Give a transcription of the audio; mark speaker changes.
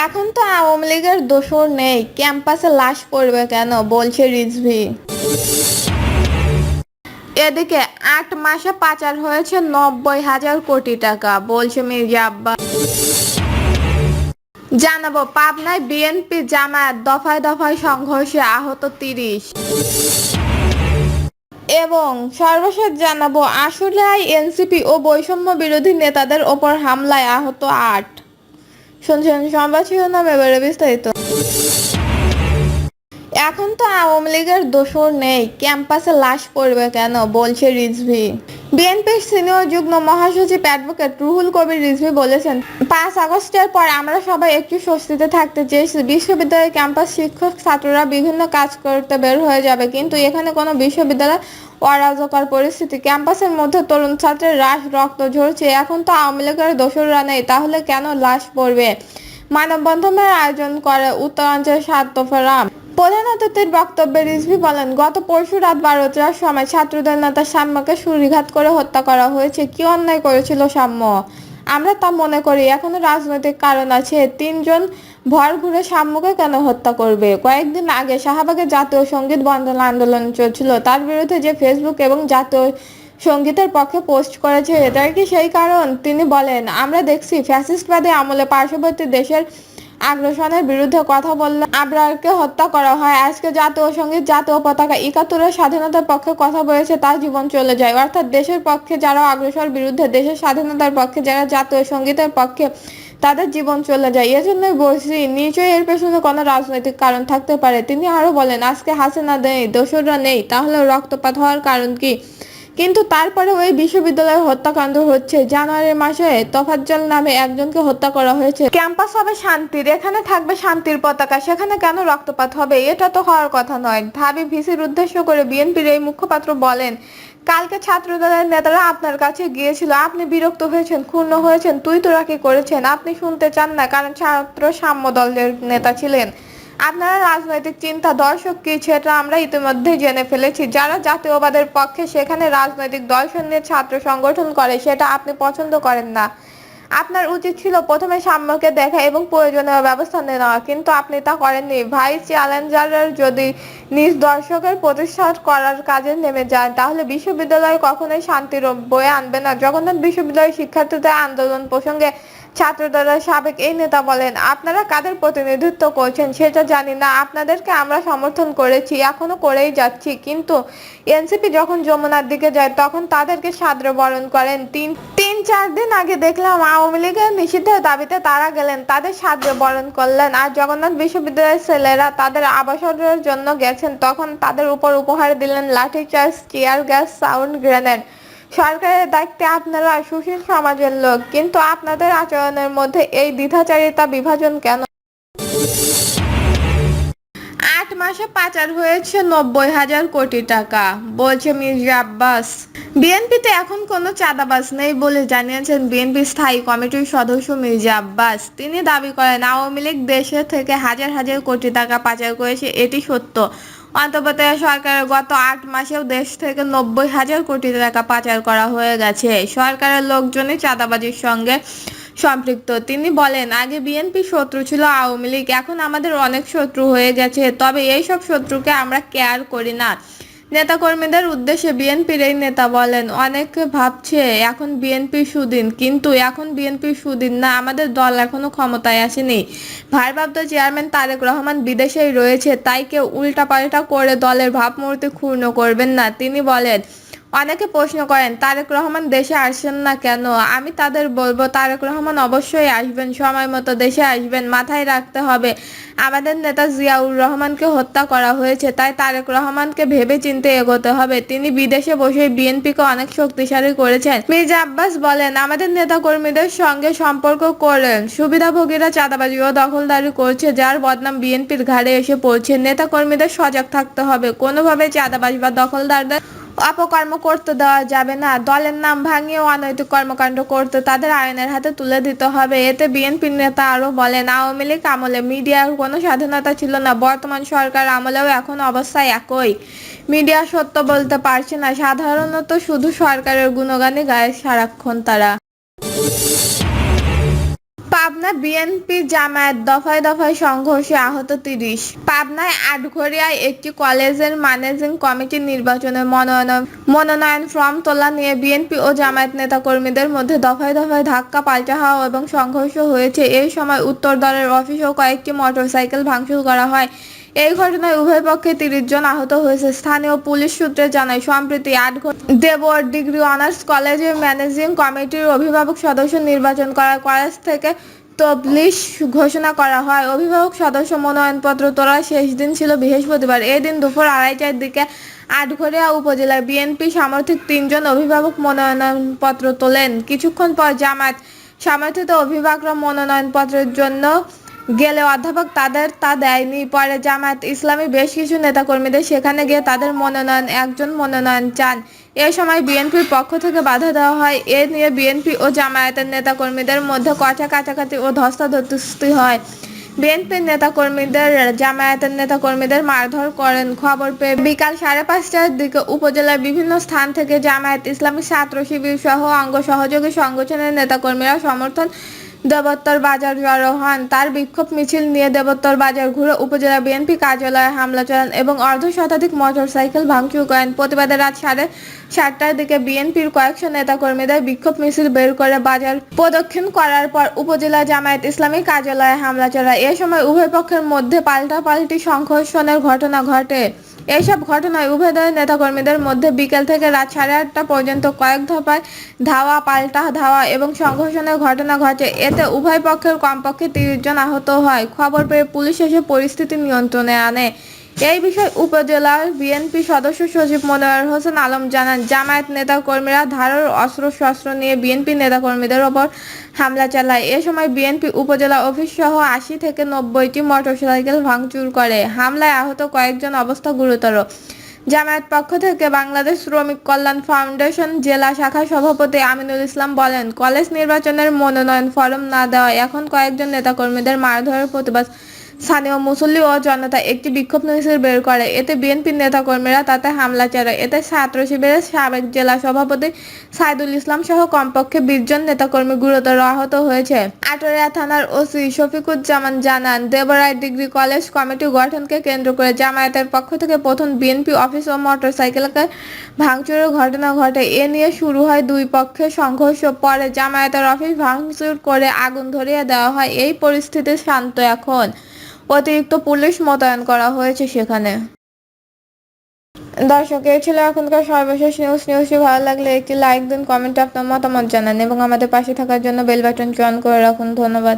Speaker 1: এখন তো আওয়ামী লীগের দোসর নেই, ক্যাম্পাসে লাশ পড়বে কেন, বলছে রিজভী। এদিকে ৮ মাসে পাচার হয়েছে ৯০,০০০ কোটি টাকা, বলছে মির্জা আব্বাস। জানাবো পাবনায় বিএনপি জামায়াত দফায় দফায় সংঘর্ষে আহত ৩০। এবং সর্বশেষ জানাবো আশুলিয়ায় এনসিপি ও বৈষম্য বিরোধী নেতাদের ওপর হামলায় আহত ৮। শুনছেন সংবাদ শিরোনাম, এবারে বিস্তারিত। এখন তো আওয়ামী লীগের দোসর নেই, ক্যাম্পাসে লাশ পড়বে কেন, বলছে রিজভী। বিএনপির সিনিয়র যুগ্ম মহাসচিব অ্যাডভোকেট রুহুল কবির রিজভী বলেছেন, ৫ আগস্টের পর আমরা সবাই একটু স্বস্তিতে থাকতে চেয়েছি। বিশ্ববিদ্যালয়ের ক্যাম্পাস শিক্ষক ছাত্ররা বিভিন্ন কাজ করতে বের হয়ে যাবে, কিন্তু এখানে কোনো বিশ্ববিদ্যালয় অরাজকর পরিস্থিতি। ক্যাম্পাসের মধ্যে তরুণ ছাত্রের রাশ রক্ত ঝরছে। এখন তো আওয়ামী লীগের দোসররা নেই, তাহলে কেন লাশ পড়বে? মানববন্ধনের আয়োজন করে উত্তরাঞ্চল স্বার্থ ফোরাম। প্রধান অতিথির বক্তব্যে রিজভী বলেন, গত পরশু রাত ১২টার সময় ছাত্রদের নেতা সাম্যকে ছুরিঘাত করে হত্যা করা হয়েছে। কি অন্যায় করেছিল সাম্য? আমরা তা মনে করি এখনো রাজনৈতিক কারণ আছে। ৩ জন ভর ঘুরে সাম্যকে কেন হত্যা করবে? কয়েকদিন আগে শাহবাগে জাতীয় সঙ্গীত বন্ধন আন্দোলন চলছিল, তার বিরুদ্ধে যে ফেসবুক এবং জাতীয় সঙ্গীতের পক্ষে পোস্ট করেছে, এটাই কি সেই কারণ? তিনি বলেন, আমরা দেখছি ফ্যাসিস্টবাদী আমলে পার্শ্ববর্তী দেশের আগ্রাসনের বিরুদ্ধে কথা বললে আবরারকে হত্যা করা হয়। আজকে জাতীয় সঙ্গীত, জাতীয় পতাকা, ৭১-এর স্বাধীনতার পক্ষে কথা বলেছে, তার জীবন চলে যায়। অর্থাৎ দেশের পক্ষে যারা আগ্রাসর বিরুদ্ধে, দেশের স্বাধীনতার পক্ষে যারা জাতীয় সঙ্গীতের পক্ষে, তাদের জীবন চলে যায়। এজন্যই বলছি নিশ্চয়ই এর পেছনে কোনো রাজনৈতিক কারণ থাকতে পারে। তিনি আরো বলেন, আজকে হাসিনা নেই, দোসররা নেই, তাহলে রক্তপাত হওয়ার কারণ কি? কিন্তু তারপরে ওই বিশ্ববিদ্যালয়ের হত্যাকাণ্ড হচ্ছে। জানুয়ারি মাসে তোফাজ্জল নামে একজনকে হত্যা করা হয়েছে। ক্যাম্পাস হবে শান্তির, এখানে থাকবে শান্তির পতাকা, সেখানে কেন রক্তপাত হবে? এটা তো হওয়ার কথা নয়। ঢাবি ভিসির উদ্দেশ্য করে বিএনপির এই মুখপাত্র বলেন, কালকে ছাত্রদলের নেতারা আপনার কাছে গিয়েছিল, আপনি বিরক্ত হয়েছেন, ক্ষুণ্ণ হয়েছেন, তুই তোরা কি করেছেন আপনি শুনতে চান না, কারণ ছাত্র সাম্য দলের নেতা ছিলেন। আপনারা রাজনৈতিক চিন্তা দর্শক কি সেটা আমরা ইতিমধ্যে জেনে ফেলেছি। যারা জাতীয়বাদের পক্ষে সেখানে রাজনৈতিক দর্শন নিয়ে ছাত্র সংগঠন করে, সেটা আপনি পছন্দ করেন না। আপনার উচিত ছিল প্রথমে সাম্যকে দেখা এবং প্রয়োজনীয় ব্যবস্থা নেওয়া, কিন্তু আপনি তা করেননি। ভাইস চ্যালেঞ্জারের যদি নিজ দর্শকের প্রতিষ্ঠা করার কাজে নেমে যায়, তাহলে বিশ্ববিদ্যালয় কখনোই শান্তির বয়ে আনবে না। জগন্নাথ বিশ্ববিদ্যালয়ের শিক্ষার্থীদের আন্দোলন প্রসঙ্গে ছাত্রদলের সাবেক এই নেতা বলেন, আপনারা কাদের প্রতিনিধিত্ব করছেন সেটা জানি না, আপনাদেরকে আমরা সমর্থন করেছি, এখনো করেই যাচ্ছি, কিন্তু এনসিপি যখন যমুনার দিকে যায় তখন তাদেরকে সাদরে বরণ করেন। ৩-৪ দিন আগে দেখলাম আওয়ামী লীগের নিষিদ্ধের দাবিতে তারা গেলেন, তাদের সাদরে বরণ করলেন। আর জগন্নাথ বিশ্ববিদ্যালয়ের ছেলেরা তাদের আবাসনের জন্য গেছেন, তখন তাদের উপর উপহার দিলেন লাঠিচার্জ, টিয়ার গ্যাস, সাউন্ড গ্রেনেড। সরকারের দায়িত্বে আপনারা সুশীল সমাজের লোক, কিন্তু আপনাদের আচরণের মধ্যে এই দ্বিধাচারিতা, বিভাজন কেন? ৮ মাসে পাচার হয়েছে ৯০,০০০ কোটি টাকা, বলছে মির্জা আব্বাস। বিএনপিতে এখন কোনো চাঁদাবাজ নেই বলে জানিয়েছেন বিএনপি স্থায়ী কমিটির সদস্য মির্জা আব্বাস। তিনি দাবি করেন, আওয়ামী লীগ দেশে থেকে হাজার হাজার কোটি টাকা পাচার করেছে, এটি সত্য। অন্তর্বর্তী সরকারের গত ৮ মাসেও দেশ থেকে ৯০,০০০ কোটি টাকা পাচার করা হয়ে গেছে। সরকারের লোকজনই চাঁদাবাজির সঙ্গে সম্পৃক্ত। তিনি বলেন, আগে বিএনপি শত্রু ছিল আওয়ামী লীগ, এখন আমাদের অনেক শত্রু হয়ে গেছে, তবে এইসব শত্রুকে আমরা কেয়ার করি না। নেতাকর্মীদের উদ্দেশ্যে বিএনপির এই নেতা বলেন, অনেকে ভাবছে এখন বিএনপির সুদিন, কিন্তু এখন বিএনপির সুদিন না, আমাদের দল এখনো ক্ষমতায় আসেনি। ভারপ্রাপ্ত চেয়ারম্যান তারেক রহমান বিদেশেই রয়েছে, তাই কেউ উল্টাপাল্টা করে দলের ভাবমূর্তি ক্ষুণ্ণ করবেন না। তিনি বলেন, অনেকে প্রশ্ন করেন তারেক রহমান দেশে আসেন না কেন? আমি তাদের বলবো, তারেক রহমান অবশ্যই আসবেন, সময় মতো দেশে আসবেন। মাথায় রাখতে হবে, আমাদের নেতা জিয়াউর রহমানকে হত্যা করা হয়েছে, তাই তারেক রহমানকে ভেবে চিন্তে এগোতে হবে। তিনি বিদেশে বসে বিএনপিকে অনেক শক্তিশালী করেছেন। মির্জা আব্বাস বলেন, আমাদের নেতা কর্মীদের সঙ্গে সম্পর্ক করেন সুবিধাভোগীরা চাঁদাবাজি ও দখলদারি করছে, যার বদনাম বিএনপির ঘাড়ে এসে পড়ছে। নেতা কর্মীদের সজাগ থাকতে হবে, কোনোভাবে চাঁদাবাজ বা দখলদারদের অপকর্ম করতে দেওয়া যাবে না। দলের নাম ভাঙিয়ে অনৈতিক কর্মকাণ্ড করতে তাদের আইনের হাতে তুলে দিতে হবে। এতে বিএনপির নেতা আরো বলেন, আওয়ামী লীগ আমলে মিডিয়ার কোনো স্বাধীনতা ছিল না, বর্তমান সরকার আমলেও এখন অবস্থা একই। মিডিয়া সত্য বলতে পারছে না, সাধারণত শুধু সরকারের গুণগানই গায় সারাক্ষণ তারা। পাবনা বিএনপি জামায়াত দফায় দফায় সংঘর্ষে আহত ৩০। পাবনায় আটঘরিয়ায় একটি কলেজের ম্যানেজিং কমিটির নির্বাচনে মনোনয়ন ফর্ম তোলা নিয়ে বিএনপি ও জামায়াত নেতাকর্মীদের মধ্যে দফায় দফায় ধাক্কা পাল্টা হওয়া এবং সংঘর্ষ হয়েছে। এই সময় উত্তরদলের অফিস ও কয়েকটি মোটরসাইকেল ভাঙচুর করা হয়। এই ঘটনায় উভয় পক্ষে ৩০ জন আহত হয়েছে। স্থানীয় পুলিশ সূত্রে জানায়, সম্প্রতি দেবর ডিগ্রি অনার্স কলেজের ম্যানেজিং কমিটির অভিভাবক সদস্য নির্বাচন করার কলেজ থেকে তফলিশ ঘোষণা করা হয়। অভিভাবক সদস্য মনোনয়নপত্র তোলার শেষ দিন ছিল বৃহস্পতিবার। এদিন দুপুর ২:৩০টার দিকে আটঘরিয়া উপজেলার বিএনপি সমর্থিত ৩ জন অভিভাবক মনোনয়নপত্র তোলেন। কিছুক্ষণ পর জামায়াত সমর্থিত অভিভাবকরা মনোনয়নপত্রের জন্য গেলে অধ্যাপক তাদের তা দেয়নি। পরে জামায়াত ইসলামী বেশ কিছু নেতাকর্মীদের সেখানে গিয়ে তাদের একজন মনোনয়ন চান। এ সময় বিএনপির পক্ষ থেকে বাধা দেওয়া হয়। এ নিয়ে বিএনপি ও জামায়াতের নেতাকর্মীদের মধ্যে কথা কাটাকাটি ও ধস্তাধস্তি হয়। বিএনপির নেতাকর্মীদের জামায়াতের নেতাকর্মীদের মারধর করেন। খবর পেয়ে বিকাল ৫:৩০টার দিকে উপজেলার বিভিন্ন স্থান থেকে জামায়াত ইসলামী ছাত্র শিবির সহ অঙ্গ সহযোগী সংগঠনের নেতাকর্মীরা সমর্থন দেবোত্তর বাজার জড়ো হন। তার বিক্ষোভ মিছিল নিয়ে দেবোত্তর বাজার ঘুরে উপজেলা বিএনপি কার্যালয়ে হামলা চালান এবং অর্ধশতাধিক মোটরসাইকেল ভাঙচুর করেন। প্রতিবাদে রাত ৭:৩০টার দিকে বিএনপির কয়েকশো নেতাকর্মীদের বিক্ষোভ মিছিল বের করে বাজার প্রদক্ষিণ করার পর উপজেলা জামায়াত ইসলামী কার্যালয়ে হামলা চালায়। এ সময় উভয় পক্ষের মধ্যে পাল্টাপাল্টি সংঘর্ষের ঘটনা ঘটে। এইসব ঘটনায় উভয় দলের নেতাকর্মীদের মধ্যে বিকেল থেকে রাত ৮:৩০টা পর্যন্ত কয়েক দফায় ধাওয়া পাল্টা ধাওয়া এবং সংঘর্ষের ঘটনা ঘটে। এতে উভয় পক্ষের কমপক্ষে ৩০ জন আহত হয়। খবর পেয়ে পুলিশ এসে পরিস্থিতি নিয়ন্ত্রণে আনে। এই বিষয়ে উপজেলার বিএনপি সদস্য সচিব মনোয়ার হোসেন আলম জানান, জামায়াত নেতাকর্মীরা ধারালো অস্ত্রশস্ত্র নিয়ে বিএনপি নেতাকর্মীদের ওপর হামলা চালায়। এ সময় বিএনপি উপজেলা অফিস সহ ৮০ থেকে ৯০টি মোটরসাইকেল ভাঙচুর করে। হামলায় আহত কয়েকজন অবস্থা গুরুতর। জামায়াত পক্ষ থেকে বাংলাদেশ শ্রমিক কল্যাণ ফাউন্ডেশন জেলা শাখার সভাপতি আমিনুল ইসলাম বলেন, কলেজ নির্বাচনের মনোনয়ন ফরম না দেওয়ায় এখন কয়েকজন নেতাকর্মীদের মারধরের প্রতিবাদ স্থানীয় মুসল্লি ও জনতা একটি বিক্ষোভ মিছিল বের করে। এতে বিএনপির নেতাকর্মীরা তাতে হামলা চালায়। এতে ছাত্র শিবিরের সাবেক জেলা সভাপতি সাইদুল ইসলাম সহ কমপক্ষে ২০ জন নেতাকর্মী গুরুতর আহত হয়েছে। আটঘরিয়া থানার ওসি শফিকুজ্জামান জানান, দেবরায় ডিগ্রি কলেজ কমিটি গঠনকে কেন্দ্র করে জামায়াতের পক্ষ থেকে প্রথম বিএনপি অফিস ও মোটরসাইকেলকে ভাঙচুরের ঘটনা ঘটে। এ নিয়ে শুরু হয় দুই পক্ষের সংঘর্ষ। পরে জামায়াতের অফিস ভাঙচুর করে আগুন ধরিয়ে দেওয়া হয়। এই পরিস্থিতি শান্ত এখন। অতিরিক্ত পুলিশ মোতায়েন করা হয়েছে সেখানে। দর্শক, এই ছিল এখনকার সর্বশেষ নিউজটি ভালো লাগলে একটি লাইক দিন, কমেন্টে আপনার মতামত জানান এবং আমাদের পাশে থাকার জন্য বেল বাটনটি অন করে রাখুন। ধন্যবাদ।